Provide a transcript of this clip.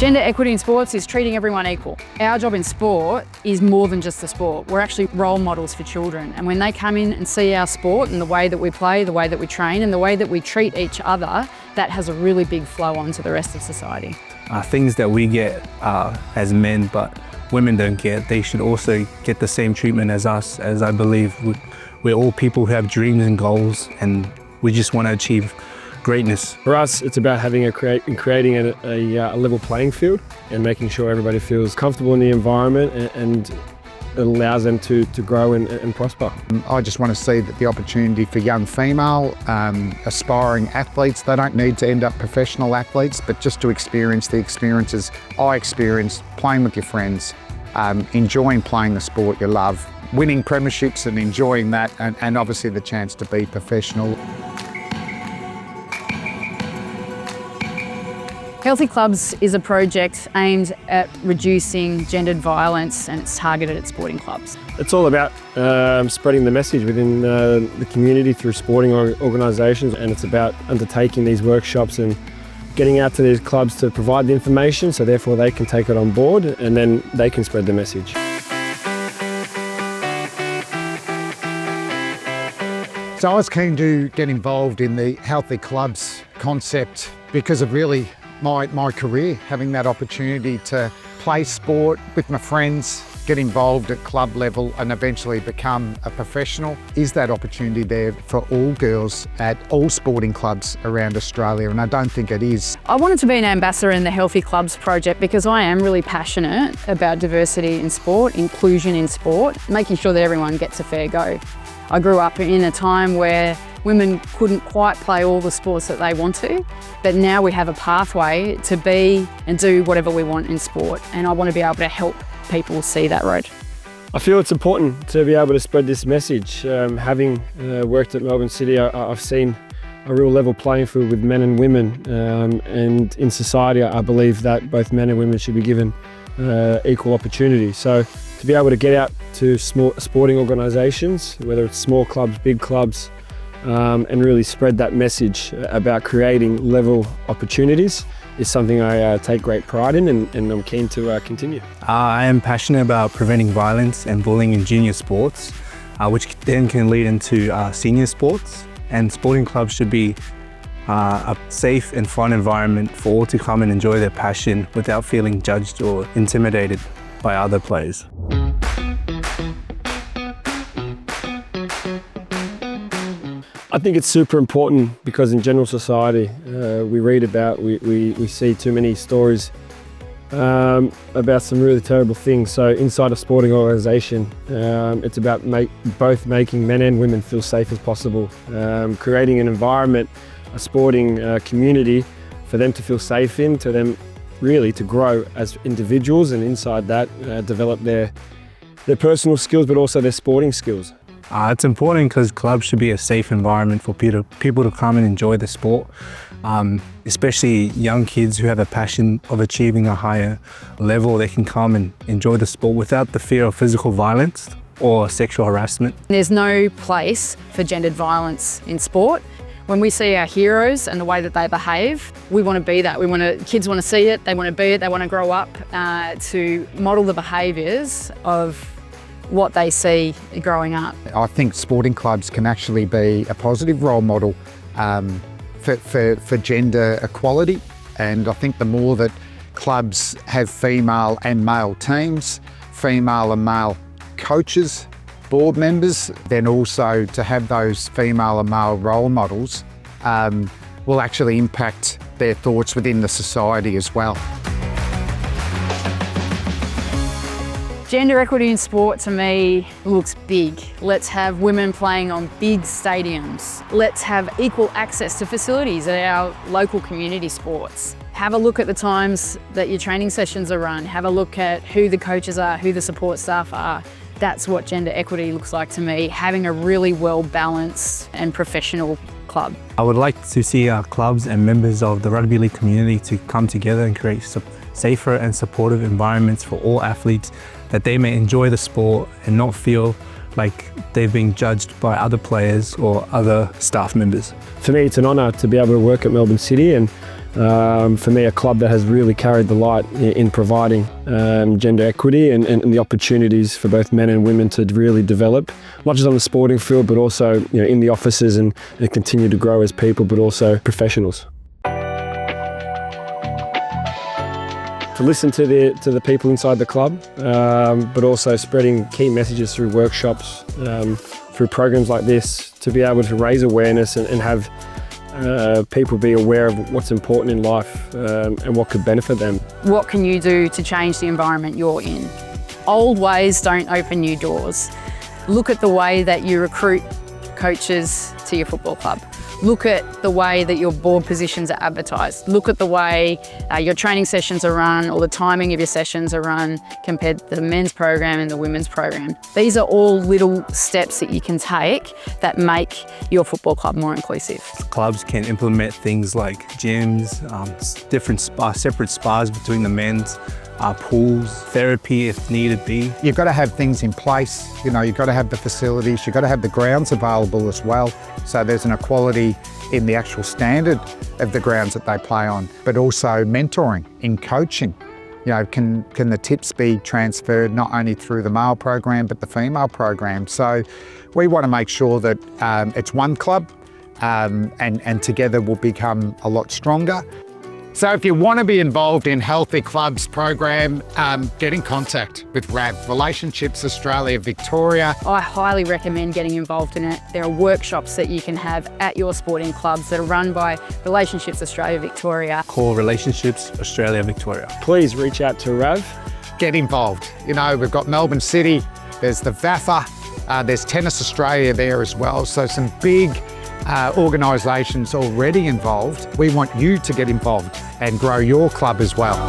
Gender equity in sports is treating everyone equal. Our job in sport is more than just the sport. We're actually role models for children. And when they come in and see our sport and the way that we play, the way that we train and the way that we treat each other, that has a really big flow on to the rest of society. Things that we get as men, but women don't get, they should also get the same treatment as us, as I believe we're all people who have dreams and goals and we just want to achieve greatness. For us, it's about creating a level playing field and making sure everybody feels comfortable in the environment and it allows them to grow and prosper. I just want to see that the opportunity for young female aspiring athletes, they don't need to end up professional athletes, but just to experience the experiences I experienced playing with your friends, enjoying playing the sport you love, winning premierships and enjoying that, and obviously the chance to be professional. Healthy Clubs is a project aimed at reducing gendered violence and it's targeted at sporting clubs. It's all about spreading the message within the community through sporting organisations, and it's about undertaking these workshops and getting out to these clubs to provide the information so therefore they can take it on board and then they can spread the message. So I was keen to get involved in the Healthy Clubs concept because of really my career, having that opportunity to play sport with my friends, get involved at club level and eventually become a professional. Is that opportunity there for all girls at all sporting clubs around Australia? And I don't think it is. I wanted to be an ambassador in the Healthy Clubs project because I am really passionate about diversity in sport, inclusion in sport, making sure that everyone gets a fair go. I grew up in a time where women couldn't quite play all the sports that they want to, but now we have a pathway to be and do whatever we want in sport, and I want to be able to help people see that road. I feel it's important to be able to spread this message. Having worked at Melbourne City, I've seen a real level playing field with men and women, and in society I believe that both men and women should be given equal opportunity. So to be able to get out to small sporting organisations, whether it's small clubs, big clubs, and really spread that message about creating level opportunities is something I take great pride in and I'm keen to continue. I am passionate about preventing violence and bullying in junior sports, which then can lead into senior sports, and sporting clubs should be a safe and fun environment for all to come and enjoy their passion without feeling judged or intimidated by other players. I think it's super important because in general society we read about, we see too many stories about some really terrible things. So inside a sporting organisation, it's about both making men and women feel safe as possible, creating an environment, a sporting community for them to feel safe in, to them really to grow as individuals, and inside that develop their personal skills but also their sporting skills. It's important because clubs should be a safe environment for people to come and enjoy the sport, especially young kids who have a passion of achieving a higher level. They can come and enjoy the sport without the fear of physical violence or sexual harassment. There's no place for gendered violence in sport. When we see our heroes and the way that they behave, we want to be that. Kids want to see it, they want to be it, they want to grow up to model the behaviours of what they see growing up. I think sporting clubs can actually be a positive role model for gender equality, and I think the more that clubs have female and male teams, female and male coaches, board members, then also to have those female and male role models will actually impact their thoughts within the society as well. Gender equity in sport to me looks big. Let's have women playing on big stadiums. Let's have equal access to facilities at our local community sports. Have a look at the times that your training sessions are run. Have a look at who the coaches are, who the support staff are. That's what gender equity looks like to me, having a really well-balanced and professional club. I would like to see our clubs and members of the rugby league community to come together and create safer and supportive environments for all athletes, that they may enjoy the sport and not feel like they're being judged by other players or other staff members. For me, it's an honour to be able to work at Melbourne City and For me, a club that has really carried the light in providing gender equity and the opportunities for both men and women to really develop, not just on the sporting field, but also in the offices and continue to grow as people, but also professionals. To listen to the people inside the club, but also spreading key messages through workshops, through programs like this, to be able to raise awareness and have people be aware of what's important in life and what could benefit them. What can you do to change the environment you're in? Old ways don't open new doors. Look at the way that you recruit coaches to your football club. Look at the way that your board positions are advertised. Look at the way your training sessions are run or the timing of your sessions are run compared to the men's program and the women's program. These are all little steps that you can take that make your football club more inclusive. Clubs can implement things like gyms, different separate spas between the men's, pools, therapy if needed be. You've got to have things in place, you've got to have the facilities, you've got to have the grounds available as well, so there's an equality in the actual standard of the grounds that they play on, but also mentoring in coaching. Can the tips be transferred not only through the male program but the female program? So we want to make sure that it's one club and together we'll become a lot stronger. So if you want to be involved in Healthy Clubs program, get in contact with RAV, Relationships Australia Victoria. I highly recommend getting involved in it. There are workshops that you can have at your sporting clubs that are run by Relationships Australia Victoria. Call Relationships Australia Victoria. Please reach out to RAV. Get involved. We've got Melbourne City, there's the VAFA, there's Tennis Australia there as well. So some big organisations already involved. We want you to get involved and grow your club as well.